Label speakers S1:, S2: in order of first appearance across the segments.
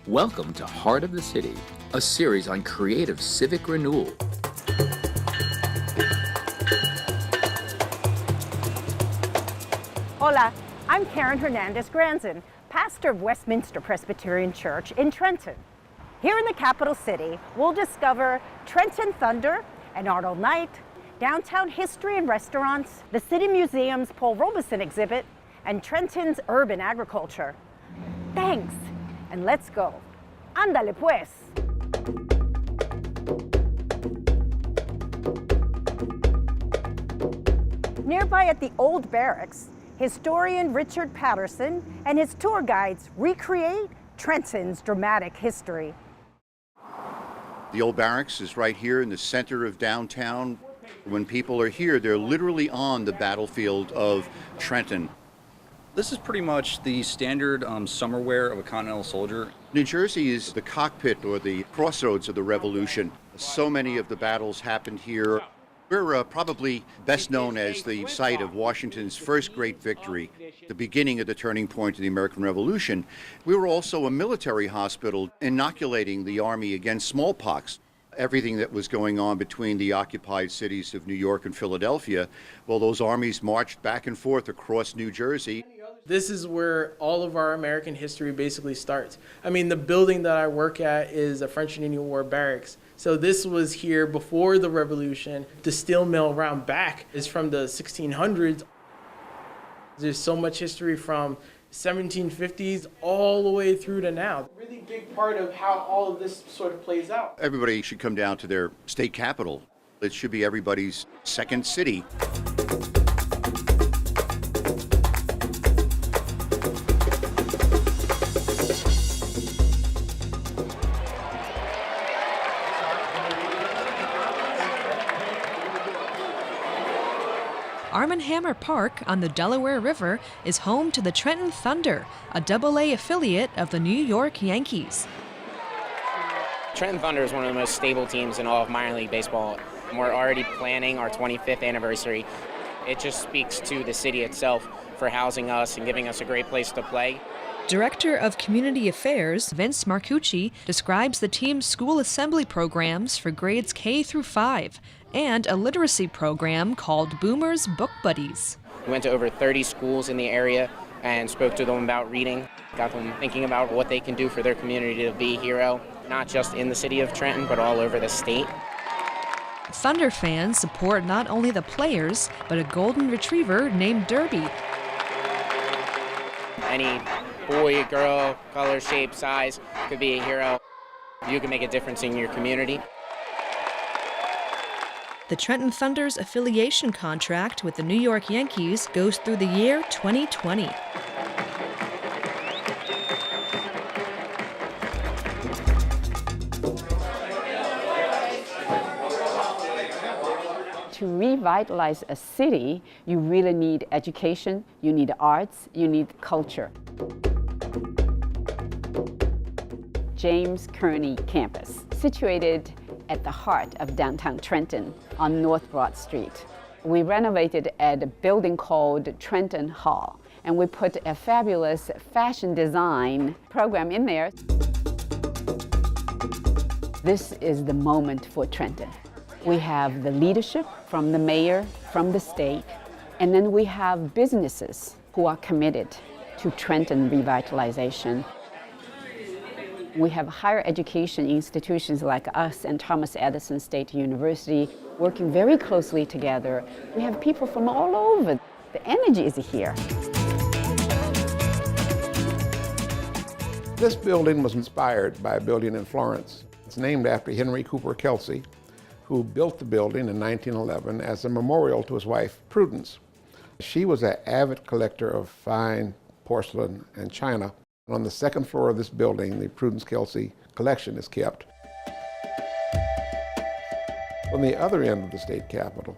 S1: Welcome to Heart of the City, a series on creative civic renewal.
S2: Hola, I'm Karen Hernandez-Granzon, pastor of Westminster Presbyterian Church in Trenton. Here in the capital city, we'll discover Trenton Thunder and Arnold Knight, downtown history and restaurants, the City Museum's Paul Robeson exhibit, and Trenton's urban agriculture. Thanks, and let's go. Ándale pues. Nearby at the old Barracks, historian Richard Patterson and his tour guides recreate Trenton's dramatic history.
S3: The old Barracks is right here in the center of downtown. When people are here, they're literally on the battlefield of Trenton.
S4: This is pretty much the standard summer wear of a Continental soldier.
S3: New Jersey is the cockpit or the crossroads of the Revolution. So many of the battles happened here. We're probably best known as the site of Washington's first great victory, the beginning of the turning point of the American Revolution. We were also a military hospital inoculating the army against smallpox. Everything that was going on between the occupied cities of New York and Philadelphia, well, those armies marched back and forth across New Jersey.
S5: This is where all of our American history basically starts. I mean, the building that I work at is a French and Indian War barracks. So this was here before the Revolution. The steel mill around back is from the 1600s. There's so much history from 1750s all the way through to now. A really big part of how all of this sort of plays out.
S3: Everybody should come down to their state capital. It should be everybody's second city.
S6: Arm & Hammer Park on the Delaware River is home to the Trenton Thunder, a AA affiliate of the New York Yankees.
S7: Trenton Thunder is one of the most stable teams in all of minor league baseball. We're already planning our 25th anniversary. It just speaks to the city itself for housing us and giving us a great place to play.
S6: Director of Community Affairs, Vince Marcucci, describes the team's school assembly programs for grades K through 5 and a literacy program called Boomers Book Buddies.
S7: We went to over 30 schools in the area and spoke to them about reading, got them thinking about what they can do for their community to be a hero, not just in the city of Trenton, but all over the state.
S6: Thunder fans support not only the players, but a golden retriever named Derby.
S7: Any boy, girl, color, shape, size could be a hero. You can make a difference in your community.
S6: The Trenton Thunder's affiliation contract with the New York Yankees goes through the year 2020.
S8: To revitalize a city, you really need education, you need arts, you need culture. James Kearney Campus, situated at the heart of downtown Trenton on North Broad Street. We renovated at a building called Trenton Hall, and we put a fabulous fashion design program in there. This is the moment for Trenton. We have the leadership from the mayor, from the state, and then we have businesses who are committed to Trenton revitalization. We have higher education institutions like us and Thomas Edison State University working very closely together. We have people from all over. The energy is here.
S9: This building was inspired by a building in Florence. It's named after Henry Cooper Kelsey, who built the building in 1911 as a memorial to his wife, Prudence. She was an avid collector of fine porcelain and china. On the second floor of this building, the Prudence Kelsey collection is kept. On the other end of the state capitol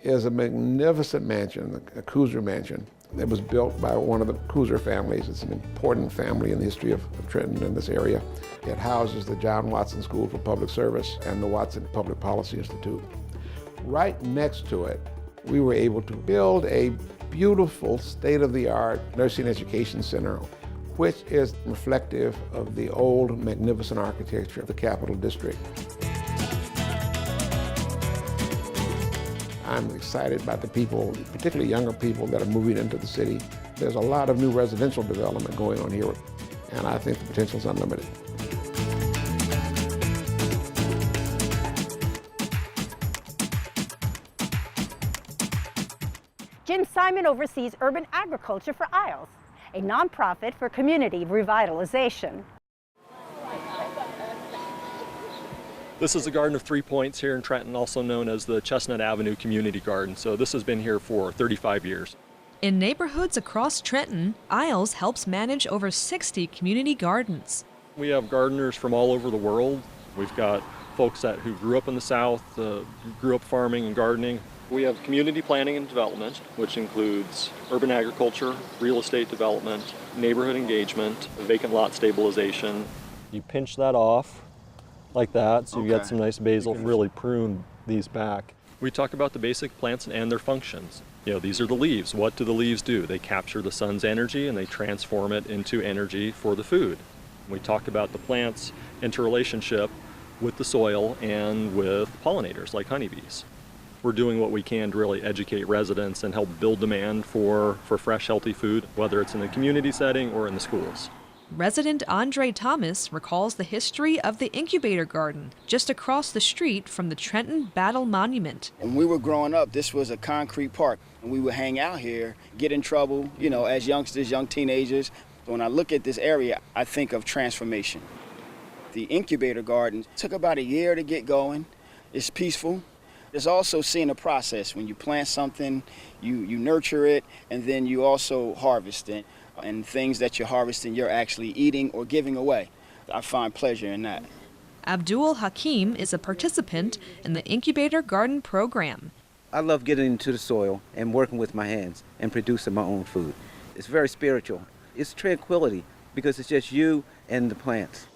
S9: is a magnificent mansion, a Kuser mansion, that was built by one of the Kuser families. It's an important family in the history of Trenton in this area. It houses the John Watson School for Public Service and the Watson Public Policy Institute. Right next to it, we were able to build a beautiful state-of-the-art nursing education center which is reflective of the old magnificent architecture of the Capital District. I'm excited about the people, particularly younger people that are moving into the city. There's a lot of new residential development going on here, and I think the potential is unlimited.
S2: Jim Simon oversees urban agriculture for Isles, a nonprofit for community revitalization.
S10: This is the Garden of 3 Points here in Trenton, also known as the Chestnut Avenue Community Garden. So this has been here for 35 years.
S6: In neighborhoods across Trenton, Isles helps manage over 60 community gardens.
S10: We have gardeners from all over the world. We've got folks who grew up in the South, grew up farming and gardening. We have community planning and development, which includes urban agriculture, real estate development, neighborhood engagement, vacant lot stabilization. You pinch that off like that, so you get some nice basil. Really prune these back. We talk about the basic plants and their functions. These are the leaves. What do the leaves do? They capture the sun's energy and they transform it into energy for the food. We talk about the plant's interrelationship with the soil and with pollinators like honeybees. We're doing what we can to really educate residents and help build demand for fresh, healthy food, whether it's in the community setting or in the schools.
S6: Resident Andre Thomas recalls the history of the incubator garden just across the street from the Trenton Battle Monument.
S11: When we were growing up, this was a concrete park, and we would hang out here, get in trouble, as youngsters, young teenagers. When I look at this area, I think of transformation. The incubator garden took about a year to get going. It's peaceful. There's also seeing a process. When you plant something, you nurture it, and then you also harvest it. And things that you're harvesting, you're actually eating or giving away. I find pleasure in that.
S6: Abdul Hakim is a participant in the Incubator Garden program.
S12: I love getting into the soil and working with my hands and producing my own food. It's very spiritual. It's tranquility because it's just you and the plants.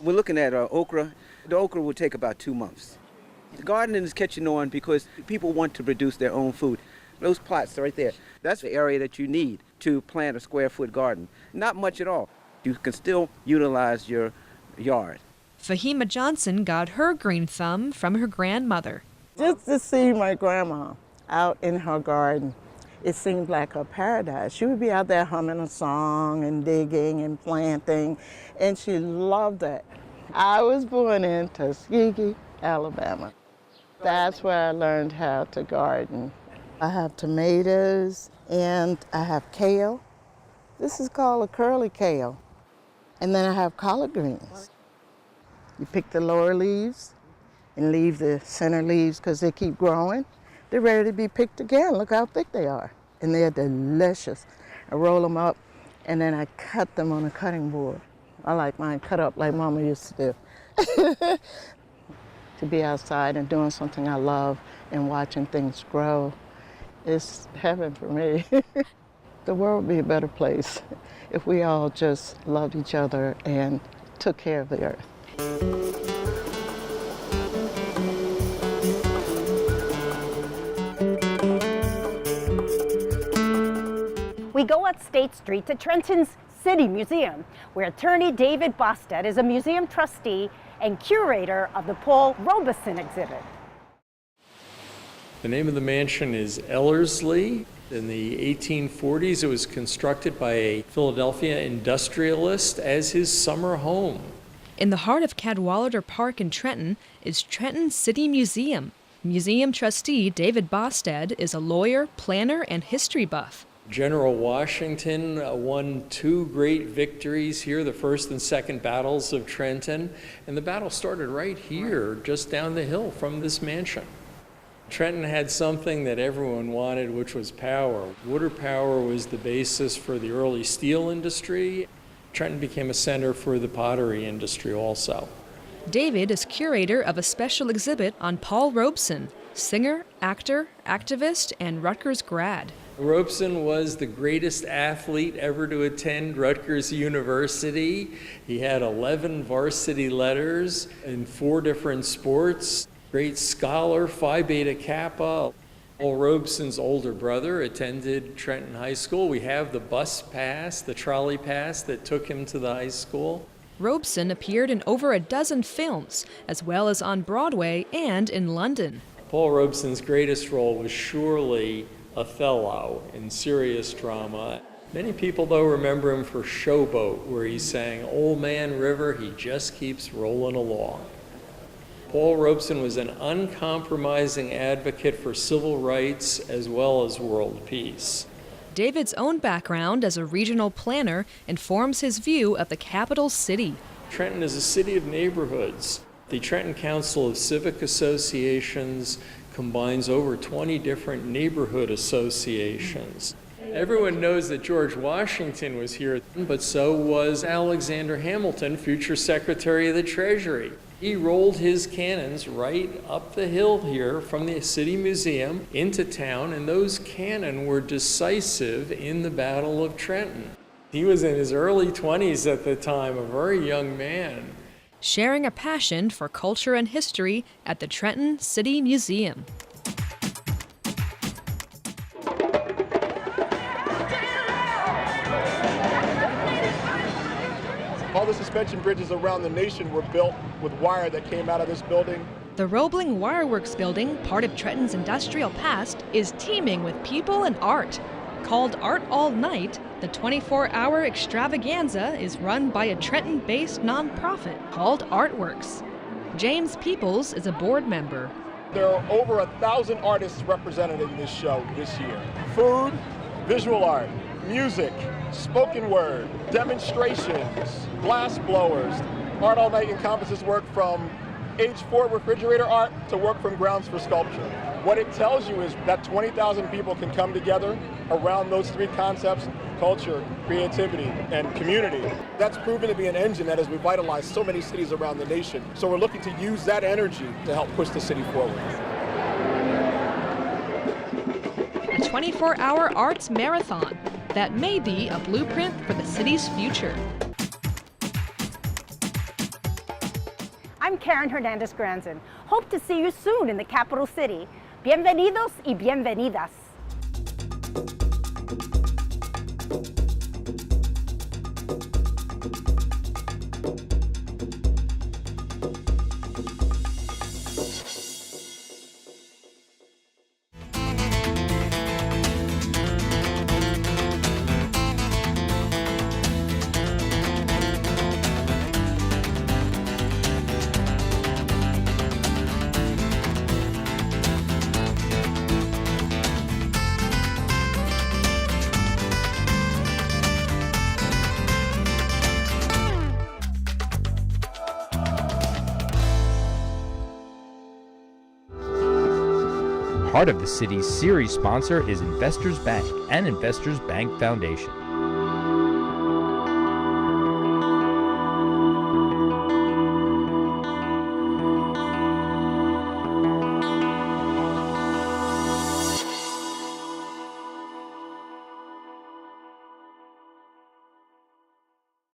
S12: We're looking at okra. The okra will take about 2 months. The gardening is catching on because people want to produce their own food. Those plots right there, that's the area that you need to plant a square-foot garden. Not much at all. You can still utilize your yard.
S6: Fahima Johnson got her green thumb from her grandmother.
S13: Just to see my grandma out in her garden, it seemed like a paradise. She would be out there humming a song and digging and planting, and she loved that. I was born in Tuskegee, Alabama. That's where I learned how to garden. I have tomatoes and I have kale. This is called a curly kale. And then I have collard greens. You pick the lower leaves and leave the center leaves because they keep growing. They're ready to be picked again. Look how thick they are. And they're delicious. I roll them up and then I cut them on a cutting board. I like mine cut up like Mama used to do. To be outside and doing something I love and watching things grow, it's heaven for me. The world would be a better place if we all just loved each other and took care of the earth.
S2: We go up State Street to Trenton's City Museum, where attorney David Bosted is a museum trustee and curator of the Paul Robeson exhibit.
S14: The name of the mansion is Ellerslie. In the 1840s, it was constructed by a Philadelphia industrialist as his summer home.
S6: In the heart of Cadwallader Park in Trenton is Trenton City Museum. Museum trustee David Bosted is a lawyer, planner, and history buff.
S14: General Washington won 2 great victories here, the first and second battles of Trenton, and the battle started right here, just down the hill from this mansion. Trenton had something that everyone wanted, which was power. Water power was the basis for the early steel industry. Trenton became a center for the pottery industry also.
S6: David is curator of a special exhibit on Paul Robeson, singer, actor, activist, and Rutgers grad.
S14: Robeson was the greatest athlete ever to attend Rutgers University. He had 11 varsity letters in 4 different sports. Great scholar, Phi Beta Kappa. Paul Robeson's older brother attended Trenton High School. We have the bus pass, the trolley pass that took him to the high school.
S6: Robeson appeared in over a dozen films, as well as on Broadway and in London.
S14: Paul Robeson's greatest role was surely Othello in serious drama. Many people, though, remember him for Showboat, where he sang, "Old Man River, he just keeps rolling along." Paul Robeson was an uncompromising advocate for civil rights as well as world peace.
S6: David's own background as a regional planner informs his view of the capital city.
S14: Trenton is a city of neighborhoods. The Trenton Council of Civic Associations combines over 20 different neighborhood associations. Everyone knows that George Washington was here, but so was Alexander Hamilton, future Secretary of the Treasury. He rolled his cannons right up the hill here from the City Museum into town, and those cannon were decisive in the Battle of Trenton. He was in his early 20s at the time, a very young man.
S6: Sharing a passion for culture and history at the Trenton City Museum.
S15: All the suspension bridges around the nation were built with wire that came out of this building.
S6: The Roebling Wireworks building, part of Trenton's industrial past, is teeming with people and art. Called Art All Night, the 24-hour extravaganza is run by a Trenton-based nonprofit called Artworks. James Peoples is a board member.
S15: There are over 1,000 artists represented in this show this year. Food, visual art, music, spoken word, demonstrations, glass blowers. Art All Night encompasses work from H4 refrigerator art to work from grounds for sculpture. What it tells you is that 20,000 people can come together around those three concepts: culture, creativity, and community. That's proven to be an engine that has revitalized so many cities around the nation. So we're looking to use that energy to help push the city forward.
S6: A 24-hour arts marathon that may be a blueprint for the city's future.
S2: I'm Karen Hernandez-Granzon. Hope to see you soon in the capital city. Bienvenidos y bienvenidas.
S16: Part of the city's series sponsor is Investors Bank and Investors Bank Foundation.